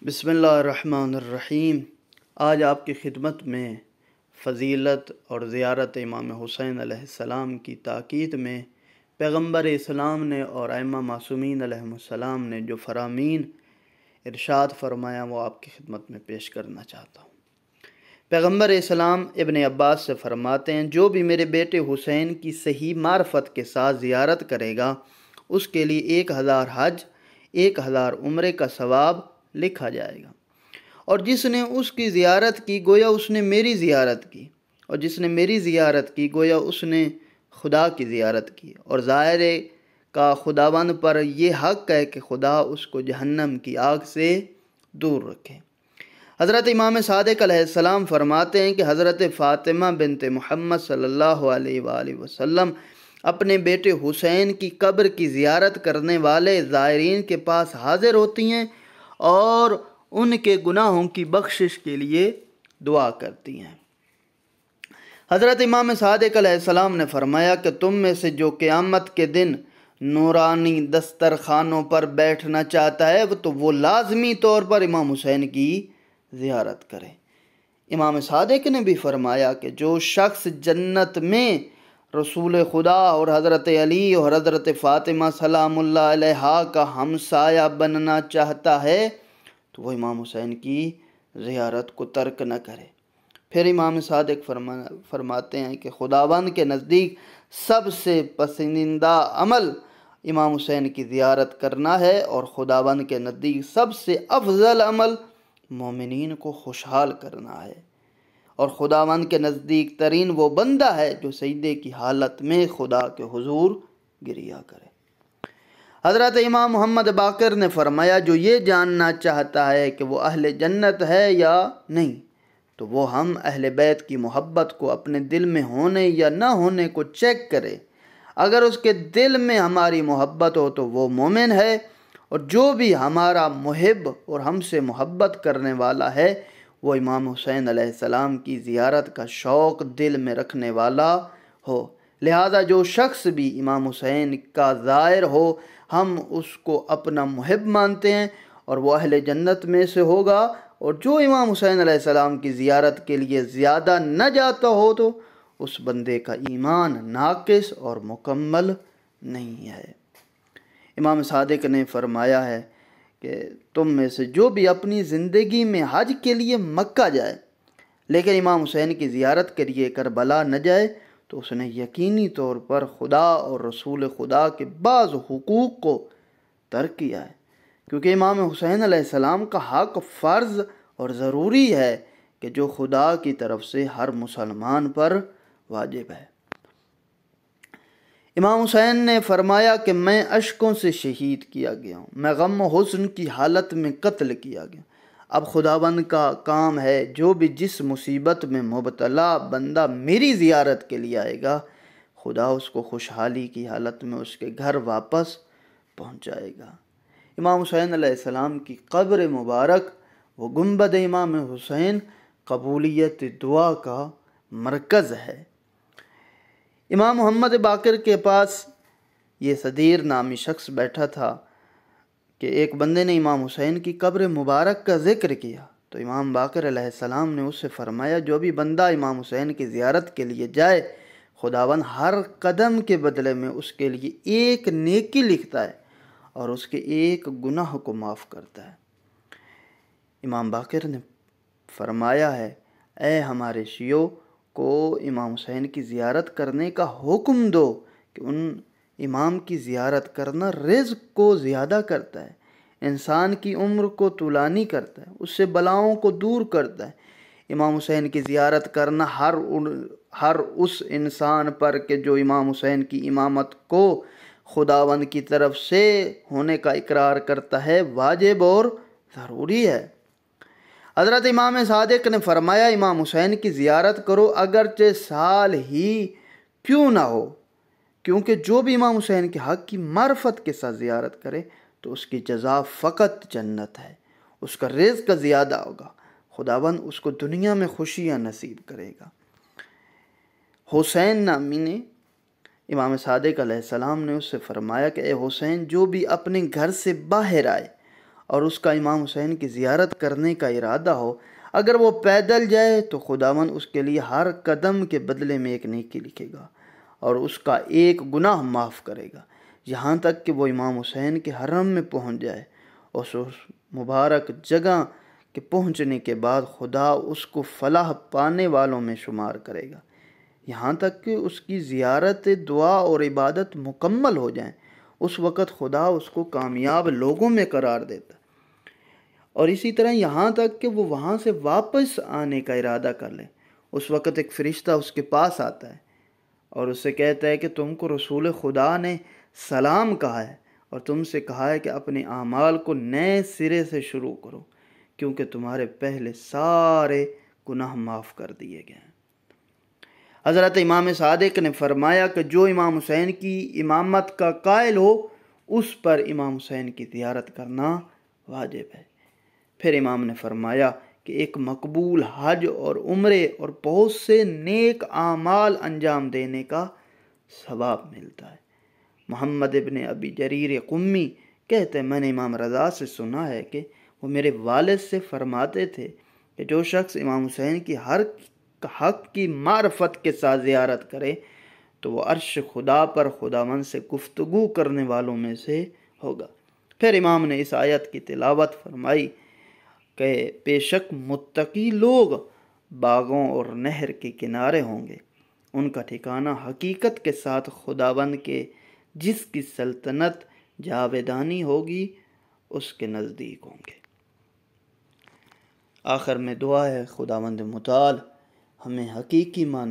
بسم اللہ الرحمن الرحیم۔ آج آپ کی خدمت میں فضیلت اور زیارت امام حسین علیہ السلام کی تاکید میں پیغمبر اسلام نے اور ائمہ معصومین علیہم السلام نے جو فرامین ارشاد فرمایا وہ آپ کی خدمت میں پیش کرنا چاہتا ہوں۔ پیغمبر اسلام ابن عباس سے فرماتے ہیں، جو بھی میرے بیٹے حسین کی صحیح معرفت کے ساتھ زیارت کرے گا اس کے لیے 1000 حج 1000 عمرے کا ثواب لکھا جائے گا، اور جس نے اس کی زیارت کی گویا اس نے میری زیارت کی، اور جس نے میری زیارت کی گویا اس نے خدا کی زیارت کی، اور زائرے کا خداوند پر یہ حق ہے کہ خدا اس کو جہنم کی آگ سے دور رکھے۔ حضرت امام صادق علیہ السلام فرماتے ہیں کہ حضرت فاطمہ بنت محمد صلی اللہ علیہ وآلہ وسلم اپنے بیٹے حسین کی قبر کی زیارت کرنے والے زائرین کے پاس حاضر ہوتی ہیں اور ان کے گناہوں کی بخشش کے لیے دعا کرتی ہیں۔ حضرت امام صادق علیہ السلام نے فرمایا کہ تم میں سے جو قیامت کے دن نورانی دسترخوانوں پر بیٹھنا چاہتا ہے تو وہ لازمی طور پر امام حسین کی زیارت کرے۔ امام صادق نے بھی فرمایا کہ جو شخص جنت میں رسول خدا اور حضرت علی اور حضرت فاطمہ سلام اللہ علیہا کا ہمسایہ بننا چاہتا ہے تو وہ امام حسین کی زیارت کو ترک نہ کرے۔ پھر امام صادق فرماتے ہیں کہ خداوند کے نزدیک سب سے پسندیدہ عمل امام حسین کی زیارت کرنا ہے، اور خداوند کے نزدیک سب سے افضل عمل مومنین کو خوشحال کرنا ہے، اور خداوند کے نزدیک ترین وہ بندہ ہے جو سجدے کی حالت میں خدا کے حضور گریا کرے۔ حضرت امام محمد باقر نے فرمایا، جو یہ جاننا چاہتا ہے کہ وہ اہل جنت ہے یا نہیں تو وہ ہم اہل بیت کی محبت کو اپنے دل میں ہونے یا نہ ہونے کو چیک کرے۔ اگر اس کے دل میں ہماری محبت ہو تو وہ مومن ہے، اور جو بھی ہمارا محب اور ہم سے محبت کرنے والا ہے وہ امام حسین علیہ السلام کی زیارت کا شوق دل میں رکھنے والا ہو۔ لہذا جو شخص بھی امام حسین کا زائر ہو ہم اس کو اپنا محب مانتے ہیں اور وہ اہل جنت میں سے ہوگا، اور جو امام حسین علیہ السلام کی زیارت کے لیے زیادہ نہ جاتا ہو تو اس بندے کا ایمان ناقص اور مکمل نہیں ہے۔ امام صادق نے فرمایا ہے کہ تم میں سے جو بھی اپنی زندگی میں حج کے لیے مکہ جائے لیکن امام حسین کی زیارت کے لیے کربلا نہ جائے تو اس نے یقینی طور پر خدا اور رسول خدا کے بعض حقوق کو ترک کیا ہے، کیونکہ امام حسین علیہ السلام کا حق فرض اور ضروری ہے کہ جو خدا کی طرف سے ہر مسلمان پر واجب ہے۔ امام حسین نے فرمایا کہ میں اشکوں سے شہید کیا گیا ہوں، میں غم و حزن کی حالت میں قتل کیا گیا۔ اب خداوند کا کام ہے جو بھی جس مصیبت میں مبتلا بندہ میری زیارت کے لیے آئے گا خدا اس کو خوشحالی کی حالت میں اس کے گھر واپس پہنچائے گا۔ امام حسین علیہ السلام کی قبر مبارک وہ گنبد امام حسین قبولیت دعا کا مرکز ہے۔ امام محمد باقر کے پاس یہ صدیر نامی شخص بیٹھا تھا کہ ایک بندے نے امام حسین کی قبر مبارک کا ذکر کیا تو امام باقر علیہ السلام نے اس سے فرمایا، جو بھی بندہ امام حسین کی زیارت کے لیے جائے خداوند ہر قدم کے بدلے میں اس کے لیے ایک نیکی لکھتا ہے اور اس کے ایک گناہ کو معاف کرتا ہے۔ امام باقر نے فرمایا ہے، اے ہمارے شیعوں کو امام حسین کی زیارت کرنے کا حکم دو کہ ان امام کی زیارت کرنا رزق کو زیادہ کرتا ہے، انسان کی عمر کو طولانی کرتا ہے، اس سے بلاؤں کو دور کرتا ہے۔ امام حسین کی زیارت کرنا ہر اس انسان پر کہ جو امام حسین کی امامت کو خداوند کی طرف سے ہونے کا اقرار کرتا ہے واجب اور ضروری ہے۔ حضرت امام صادق نے فرمایا، امام حسین کی زیارت کرو اگرچہ سال ہی کیوں نہ ہو، کیونکہ جو بھی امام حسین کے حق کی معرفت کے ساتھ زیارت کرے تو اس کی جزا فقط جنت ہے، اس کا رزق زیادہ ہوگا، خداوند اس کو دنیا میں خوشیاں نصیب کرے گا۔ حسین نامی نے امام صادق علیہ السلام نے اس سے فرمایا کہ اے حسین، جو بھی اپنے گھر سے باہر آئے اور اس کا امام حسین کی زیارت کرنے کا ارادہ ہو، اگر وہ پیدل جائے تو خداوند اس کے لیے ہر قدم کے بدلے میں ایک نیکی لکھے گا اور اس کا ایک گناہ معاف کرے گا، یہاں تک کہ وہ امام حسین کے حرم میں پہنچ جائے۔ اس مبارک جگہ کے پہنچنے کے بعد خدا اس کو فلاح پانے والوں میں شمار کرے گا، یہاں تک کہ اس کی زیارت، دعا اور عبادت مکمل ہو جائیں۔ اس وقت خدا اس کو کامیاب لوگوں میں قرار دیتا، اور اسی طرح یہاں تک کہ وہ وہاں سے واپس آنے کا ارادہ کر لے۔ اس وقت ایک فرشتہ اس کے پاس آتا ہے اور اس سے کہتا ہے کہ تم کو رسول خدا نے سلام کہا ہے اور تم سے کہا ہے کہ اپنے اعمال کو نئے سرے سے شروع کرو، کیونکہ تمہارے پہلے سارے گناہ معاف کر دیے گئے ہیں۔ حضرت امام صادق نے فرمایا کہ جو امام حسین کی امامت کا قائل ہو اس پر امام حسین کی زیارت کرنا واجب ہے۔ پھر امام نے فرمایا کہ ایک مقبول حج اور عمرے اور بہت سے نیک اعمال انجام دینے کا ثواب ملتا ہے۔ محمد ابن ابی جریر قمی کہتے ہیں، میں نے امام رضا سے سنا ہے کہ وہ میرے والد سے فرماتے تھے کہ جو شخص امام حسین کی ہر حق کی معرفت کے ساتھ زیارت کرے تو وہ عرش خدا پر خداوند سے گفتگو کرنے والوں میں سے ہوگا۔ پھر امام نے اس آیت کی تلاوت فرمائی کہ بے شک متقی لوگ باغوں اور نہر کے کنارے ہوں گے، ان کا ٹھکانہ حقیقت کے ساتھ خداوند کے جس کی سلطنت جاویدانی ہوگی اس کے نزدیک ہوں گے۔ آخر میں دعا ہے، خداوند متعال ہمیں حقیقی معنی